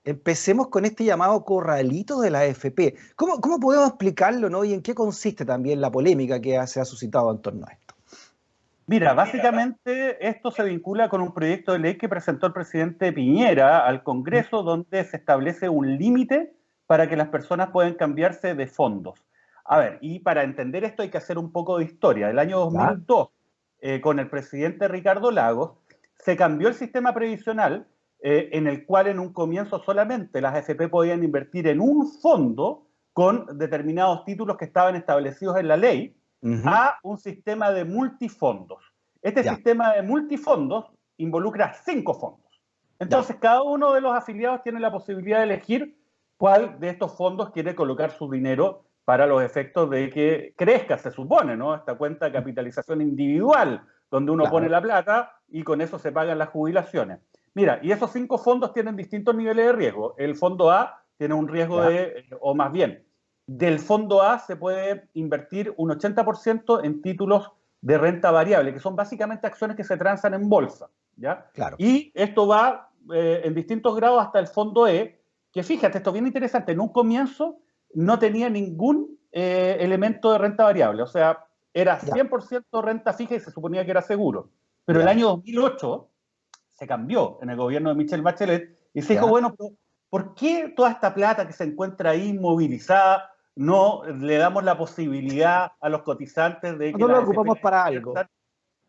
Empecemos con este llamado corralito de la AFP. ¿Cómo podemos explicarlo, ¿no? Y en qué consiste también la polémica que se ha suscitado en torno a esto. Mira, básicamente esto se vincula con un proyecto de ley que presentó el presidente Piñera al Congreso, donde se establece un límite para que las personas puedan cambiarse de fondos. A ver, y para entender esto hay que hacer un poco de historia. El año ¿Ya? 2002, con el presidente Ricardo Lagos, se cambió el sistema previsional en el cual en un comienzo solamente las AFP podían invertir en un fondo con determinados títulos que estaban establecidos en la ley, Ujú. a un sistema de multifondos. Este Ya, sistema de multifondos involucra 5 fondos. ya, Entonces, cada uno de los afiliados tiene la posibilidad de elegir cuál de estos fondos quiere colocar su dinero para los efectos de que crezca, se supone, ¿no? Esta cuenta de capitalización individual, donde uno pone claro. la plata y con eso se pagan las jubilaciones. Mira, y esos 5 fondos tienen distintos niveles de riesgo. El fondo A tiene un riesgo Ya, de, o más bien, del fondo A se puede invertir un 80% en títulos de renta variable, que son básicamente acciones que se transan en bolsa, ¿ya? claro. Y esto va en distintos grados hasta el fondo E, que fíjate, esto es bien interesante, en un comienzo no tenía ningún elemento de renta variable, o sea, era Ya, 100% renta fija y se suponía que era seguro. Pero el ya, año 2008 se cambió en el gobierno de Michelle Bachelet y se dijo, ya. bueno, pero ¿por qué toda esta plata que se encuentra ahí inmovilizada no le damos la posibilidad a los cotizantes de que No lo las AFP ocupamos la para algo. inviertan?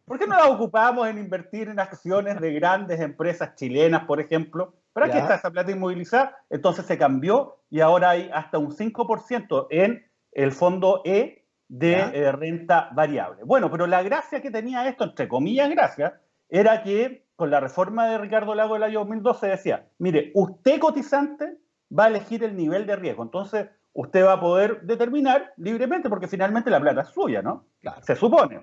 ¿Por qué no la ocupamos en invertir en acciones de grandes empresas chilenas, por ejemplo? ¿Para qué está Ya, esa plata inmovilizada? Entonces se cambió y ahora hay hasta un 5% en el fondo E de ya, renta variable. Bueno, pero la gracia que tenía esto, entre comillas gracia, era que con la reforma de Ricardo Lago del año 2012 decía, mire, usted cotizante va a elegir el nivel de riesgo. Entonces usted va a poder determinar libremente, porque finalmente la plata es suya, ¿no? claro. Se supone.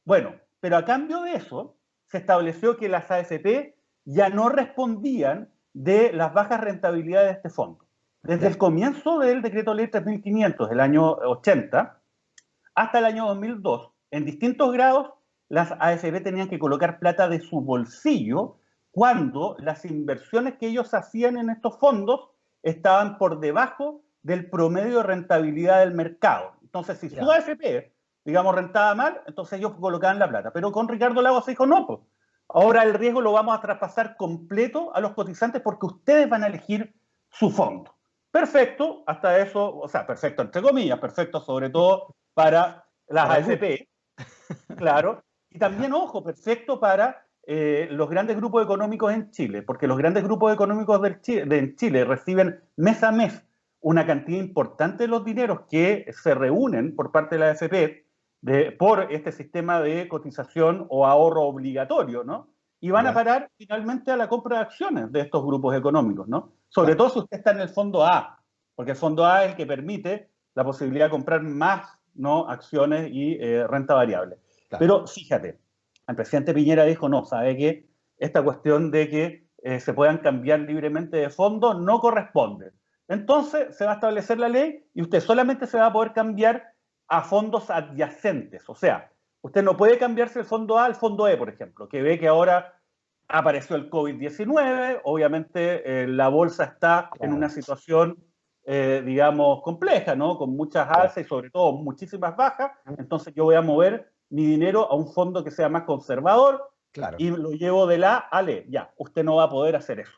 Bueno, pero a cambio de eso, se estableció que las AFP ya no respondían de las bajas rentabilidades de este fondo. Desde Ya, el comienzo del decreto ley 3500 del año 80 hasta el año 2002, en distintos grados, las AFP tenían que colocar plata de su bolsillo cuando las inversiones que ellos hacían en estos fondos estaban por debajo del promedio de rentabilidad del mercado. Entonces, si su ya. AFP, digamos, rentaba mal, entonces ellos colocaban la plata. Pero con Ricardo Lagos se dijo, no, pues, ahora el riesgo lo vamos a traspasar completo a los cotizantes porque ustedes van a elegir su fondo. Perfecto, hasta eso, o sea, perfecto entre comillas, perfecto sobre todo para las Para algunos. AFP, claro, y Ya, también, ojo, perfecto para los grandes grupos económicos en Chile, porque los grandes grupos económicos en Chile reciben mes a mes una cantidad importante de los dineros que se reúnen por parte de la AFP por este sistema de cotización o ahorro obligatorio, ¿no? Y van a ya, parar finalmente a la compra de acciones de estos grupos económicos, ¿no? Sobre claro, todo si usted está en el fondo A, porque el fondo A es el que permite la posibilidad de comprar más, ¿no?, acciones y renta variable. claro. Pero fíjate, el presidente Piñera dijo, no, ¿sabe qué? Esta cuestión de que se puedan cambiar libremente de fondo no corresponde. Entonces se va a establecer la ley y usted solamente se va a poder cambiar a fondos adyacentes. O sea, usted no puede cambiarse el fondo A al fondo E, por ejemplo, que ve que ahora apareció el COVID-19, obviamente la bolsa está en una Claro, situación, digamos, compleja, ¿no? Con muchas claro, alzas y sobre todo muchísimas bajas, entonces yo voy a mover mi dinero a un fondo que sea más conservador claro. y lo llevo de la A al E. Ya, usted no va a poder hacer eso,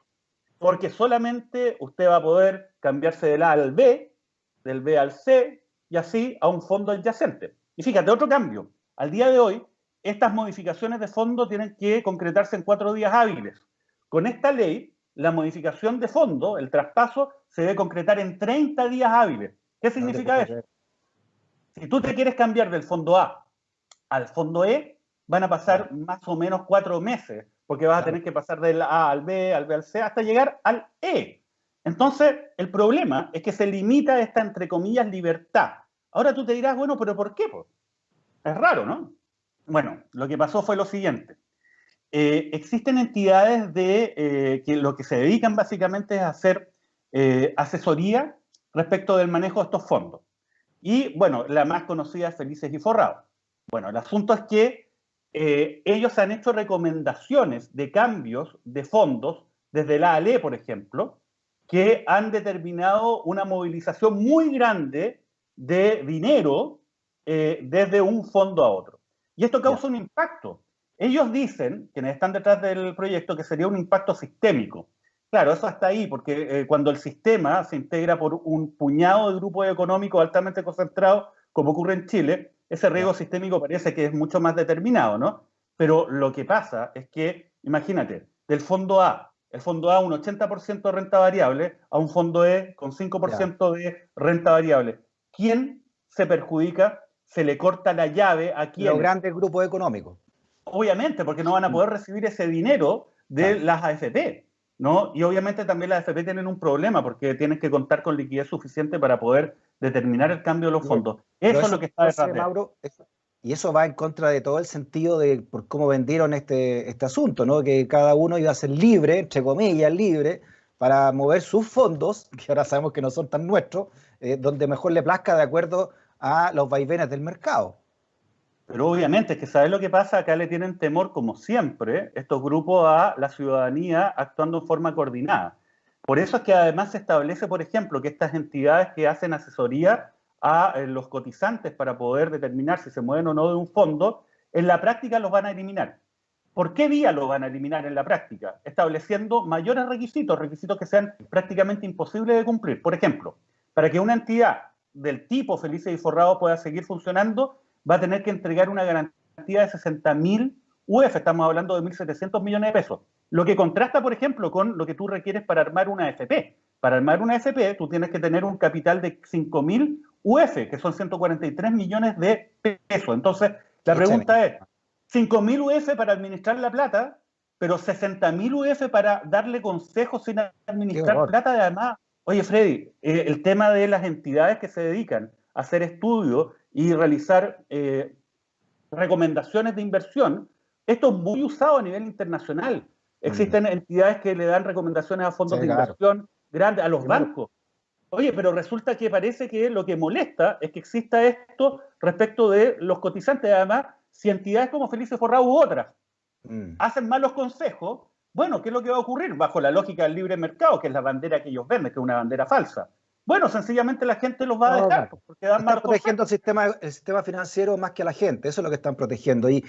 porque solamente usted va a poder cambiarse del A al B, del B al C y así a un fondo adyacente. Y fíjate, otro cambio. Al día de hoy, estas modificaciones de fondo tienen que concretarse en 4 días hábiles. Con esta ley, la modificación de fondo, el traspaso, se debe concretar en 30 días hábiles. ¿Qué No te significa puedo eso? creer. Si tú te quieres cambiar del fondo A al fondo E, van a Ya, pasar más o menos 4 meses, porque vas a claro. tener que pasar del A al B al C, hasta llegar al E. Entonces, el problema es que se limita esta, entre comillas, libertad. Ahora tú te dirás, bueno, pero ¿por qué? Pues? Es raro, ¿no? Bueno, lo que pasó fue lo siguiente. Existen entidades que lo que se dedican básicamente es a hacer asesoría respecto del manejo de estos fondos. Y bueno, la más conocida es Felices y Forrados. Bueno, el asunto es que ellos han hecho recomendaciones de cambios de fondos desde la ALE, por ejemplo, que han determinado una movilización muy grande de dinero desde un fondo a otro. Y esto causa un impacto. Ellos dicen, quienes están detrás del proyecto, que sería un impacto sistémico. Claro, eso está ahí, porque cuando el sistema se integra por un puñado de grupos económicos altamente concentrados, como ocurre en Chile, ese riesgo sistémico parece que es mucho más determinado, ¿no? Pero lo que pasa es que, imagínate, del fondo A, el fondo A un 80% de renta variable, a un fondo E con 5% de renta variable. ¿Quién se perjudica? Se le corta la llave a quién. Los grandes grupos económicos. Obviamente, porque no van a poder recibir ese dinero de las AFP, ¿no? Y obviamente también las AFP tienen un problema porque tienen que contar con liquidez suficiente para poder determinar el cambio de los fondos. Eso es lo que está detrás de Mauro, y eso va en contra de todo el sentido de por cómo vendieron este asunto, ¿no? Que cada uno iba a ser libre, entre comillas, libre, para mover sus fondos, que ahora sabemos que no son tan nuestros, donde mejor le plazca de acuerdo a los vaivenes del mercado. Pero obviamente es que ¿sabes lo que pasa? Acá le tienen temor, como siempre, estos grupos a la ciudadanía actuando en forma coordinada. Por eso es que además se establece, por ejemplo, que estas entidades que hacen asesoría a los cotizantes para poder determinar si se mueven o no de un fondo, en la práctica los van a eliminar. ¿Por qué vía los van a eliminar en la práctica? Estableciendo mayores requisitos, requisitos que sean prácticamente imposibles de cumplir. Por ejemplo, para que una entidad del tipo Felices y Forrados pueda seguir funcionando, va a tener que entregar una garantía de 60.000 UF, estamos hablando de 1.700 millones de pesos. Lo que contrasta, por ejemplo, con lo que tú requieres para armar una AFP. Para armar una AFP, tú tienes que tener un capital de 5.000 UF, que son 143 millones de pesos. Entonces, la pregunta es, 5.000 UF para administrar la plata, pero 60.000 UF para darle consejos sin administrar plata. Además, oye, Freddy, el tema de las entidades que se dedican a hacer estudios y realizar recomendaciones de inversión, esto es muy usado a nivel internacional. Existen entidades que le dan recomendaciones a fondos de inversión grandes, a los bancos. Oye, pero resulta que parece que lo que molesta es que exista esto respecto de los cotizantes. Además, si entidades como Felices Forrados u otras hacen malos consejos, bueno, ¿qué es lo que va a ocurrir? Bajo la lógica del libre mercado, que es la bandera que ellos venden, que es una bandera falsa. Bueno, sencillamente la gente los va a dejar porque dan están protegiendo el sistema financiero más que a la gente, eso es lo que están protegiendo. Y